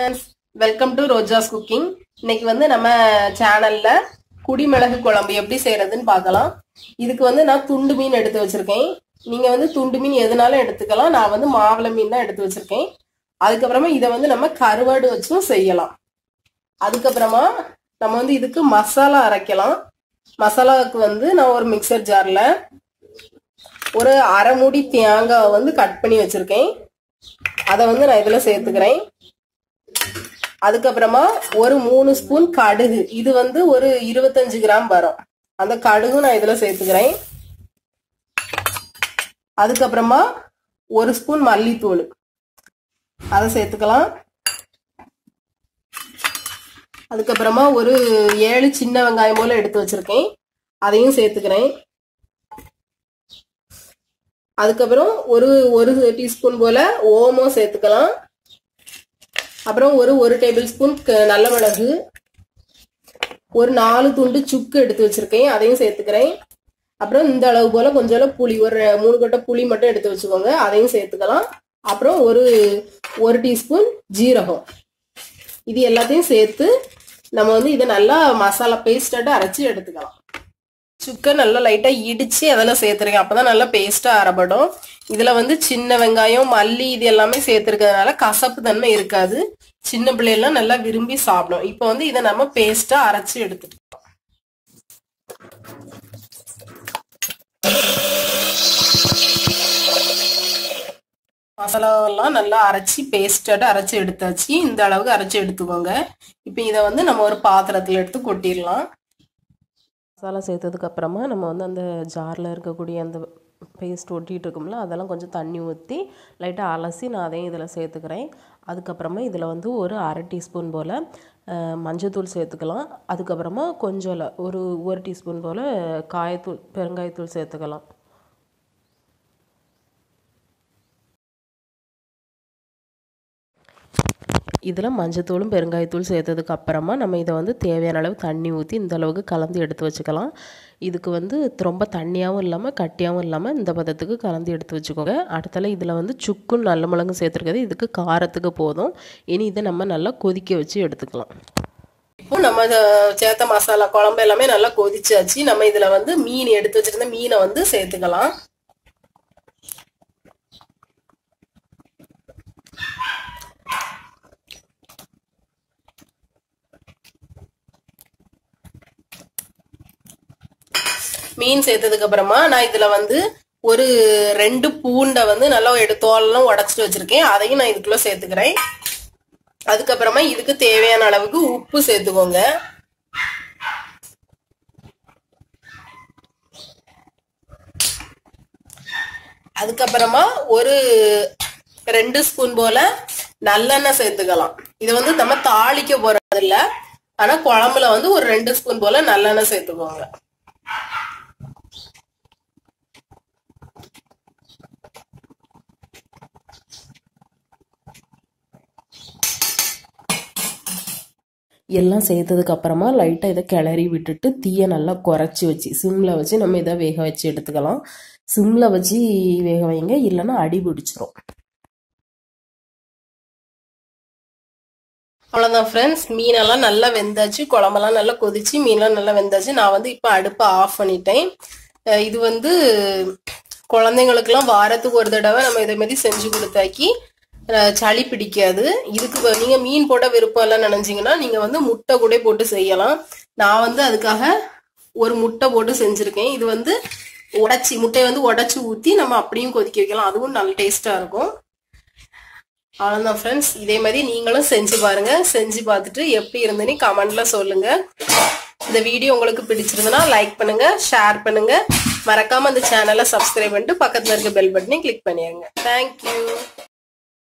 friends, welcome to ROJAS COOKING. இன்னைக்கு வந்து நம்ம சேனல்ல குடிமிளகு குழம்பு எப்படி செய்யறதுன்னு பார்க்கலாம். இதுக்கு வந்து நான் துண்டு மீன் எடுத்து வச்சிருக்கேன். நீங்க வந்து துண்டு மீன் எதுனாலும் எடுத்துக்கலாம். நான் வந்து மாவள மீன் தான் எடுத்து வச்சிருக்கேன். அதுக்கப்புறமா இதை வந்து நம்ம கருவாடு வச்சும் செய்யலாம். அதுக்கப்புறமா நம்ம வந்து இதுக்கு மசாலா அரைக்கலாம். மசாலாவுக்கு வந்து நான் ஒரு மிக்சர் ஜார்ல ஒரு அரை மூடி தேங்காய் வந்து கட் பண்ணி வச்சிருக்கேன். அதை வந்து நான் இதுல சேர்த்துக்கிறேன். அதுக்கப்புறமா ஒரு 3 ஸ்பூன் கடுகு, இது வந்து ஒரு 25 கிராம் வரும். அந்த கடுகு நான் இதுல சேர்த்துக்கிறேன். அதுக்கப்புறமா 1 ஸ்பூன் மல்லித்தூள், அதை சேர்த்துக்கலாம். அதுக்கப்புறமா ஒரு 7 சின்ன வெங்காயம் போல எடுத்து வச்சிருக்கேன், அதையும் சேர்த்துக்கிறேன். அதுக்கப்புறம் ஒரு டீஸ்பூன் போல ஓமம் சேர்த்துக்கலாம். அப்புறம் ஒரு டேபிள் ஸ்பூன் நல்ல மிளகு, ஒரு 4 துண்டு சுக்கு எடுத்து வச்சிருக்கேன், அதையும் சேர்த்துக்கிறேன். அப்புறம் இந்த அளவு போல கொஞ்சம் புளி, ஒரு 3 கொட்டை புளி மட்டும் எடுத்து வச்சுக்கோங்க, அதையும் சேர்த்துக்கலாம். அப்புறம் ஒரு டீஸ்பூன் ஜீரகம், இது எல்லாத்தையும் சேர்த்து நம்ம வந்து இதை நல்லா மசாலா பேஸ்டாட்டு அரைச்சி எடுத்துக்கலாம். சுக்கை நல்லா லைட்டா இடிச்சு அதெல்லாம் சேர்த்துருக்கேன், அப்பதான் நல்லா பேஸ்டா அரைப்படும். இதுல வந்து சின்ன வெங்காயம் மல்லி இது எல்லாமே சேர்த்துருக்கிறதுனால கசப்பு தன்மை இருக்காது. சின்ன பிள்ளைலாம் நல்லா விரும்பி சாப்பிடும். இப்போ வந்து இதை நம்ம பேஸ்டா அரைச்சி எடுத்துட்டோம். மசாலாவெல்லாம் நல்லா அரைச்சி பேஸ்டாட்டு அரைச்சி எடுத்தாச்சு. இந்த அளவுக்கு அரைச்சி எடுத்துக்கோங்க. இப்போ இதை வந்து நம்ம ஒரு பாத்திரத்துல எடுத்து கொட்டிடலாம். மசாலா சேர்த்ததுக்கு அப்புறமா நம்ம வந்து அந்த ஜாரில் இருக்கக்கூடிய அந்த பேஸ்ட் ஒட்டிகிட்டு இருக்கும்ல, அதெல்லாம் கொஞ்சம் தண்ணி ஊற்றி லைட்டாக அலசி நான் அதையும் இதில் சேர்த்துக்கிறேன். அதுக்கப்புறமா இதில் வந்து ஒரு அரை டீஸ்பூன் போல் மஞ்சள்தூள் சேர்த்துக்கலாம். அதுக்கப்புறமா கொஞ்சம் ஒரு டீஸ்பூன் போல் காயத்தூள், பெருங்காயத்தூள் சேர்த்துக்கலாம். இதில் மஞ்சத்தூளும் பெருங்காயத்தூள் சேர்த்ததுக்கு அப்புறமா நம்ம இதை வந்து தேவையான அளவு தண்ணி ஊற்றி இந்த அளவுக்கு கலந்து எடுத்து வச்சுக்கலாம். இதுக்கு வந்து ரொம்ப தண்ணியாகவும் இல்லாமல் கட்டியாகவும் இல்லாமல் இந்த பதத்துக்கு கலந்து எடுத்து வச்சுக்கோங்க. அடுத்தால இதில் வந்து சுக்கும் நல்ல மிளகும் சேர்த்துருக்கிறது இதுக்கு காரத்துக்கு போதும். இனி இதை நம்ம நல்லா கொதிக்க வச்சு எடுத்துக்கலாம். இப்போ நம்ம சேர்த்த மசாலா குழம்பு எல்லாமே நல்லா கொதிச்சாச்சு. நம்ம இதில் வந்து மீன் எடுத்து வச்சிருந்த மீனை வந்து சேர்த்துக்கலாம். மீன் சேர்த்ததுக்கு அப்புறமா நான் இதுல வந்து ஒரு 2 பூண்டை வந்து நல்லா தோலெல்லாம் உடைச்சிட்டு வச்சிருக்கேன், அதையும் நான் இதுக்குள்ள சேர்த்துக்கிறேன். அதுக்கப்புறமா இதுக்கு தேவையான அளவுக்கு உப்பு சேர்த்துக்கோங்க. அதுக்கப்புறமா ஒரு 2 ஸ்பூன் போல நல்லெண்ணெய் சேர்த்துக்கலாம். இது வந்து நம்ம தாளிக்க போறது இல்ல, ஆனா குழம்புல வந்து ஒரு 2 ஸ்பூன் போல நல்லெண்ணெய் சேர்த்துக்கோங்க. எல்லாம் சேர்த்ததுக்கு அப்புறமா லைட்டாக இதை கிளறி விட்டுட்டு தீயை நல்லா குறைச்சி வச்சு சிம்மில் வச்சு நம்ம இதை வேக வச்சு எடுத்துக்கலாம். சிம்மில் வச்சு வேக வைங்க, இல்லைன்னா அடி பிடிச்சிரும். அவ்வளோதான் ஃப்ரெண்ட்ஸ், மீனெல்லாம் நல்லா வெந்தாச்சு, குழம்பெல்லாம் நல்லா கொதிச்சு மீனெல்லாம் நல்லா வெந்தாச்சு. நான் வந்து இப்போ அடுப்பை ஆஃப் பண்ணிட்டேன். இது வந்து குழந்தைங்களுக்குலாம் வாரத்துக்கு ஒரு தடவை நம்ம இதை மாதிரி செஞ்சு கொடுத்தாக்கி சளி பிடிக்காது. இதுக்கு நீங்க மீன் போட விருப்பம் எல்லாம் நினைச்சீங்கன்னா நீங்க வந்து முட்டை கூட போட்டு செய்யலாம். நான் வந்து அதுக்காக ஒரு முட்டை போட்டு செஞ்சிருக்கேன். இது வந்து முட்டையை வந்து உடைச்சு ஊத்தி நம்ம அப்படியும் கொதிக்க வைக்கலாம், அதுவும் நல்ல டேஸ்டா இருக்கும். அவ்வளவுதான் ஃப்ரெண்ட்ஸ், இதே மாதிரி நீங்களும் செஞ்சு பாருங்க. செஞ்சு பார்த்துட்டு எப்படி இருந்துன்னு கமெண்ட்ல சொல்லுங்க. இந்த வீடியோ உங்களுக்கு பிடிச்சிருந்ததுன்னா லைக் பண்ணுங்க, ஷேர் பண்ணுங்க, மறக்காம அந்த சேனலை சப்ஸ்கிரைப் பண்ணிட்டு பக்கத்துல இருக்க பெல் பட்டனை கிளிக் பண்ணிடுங்க. தேங்க்யூ.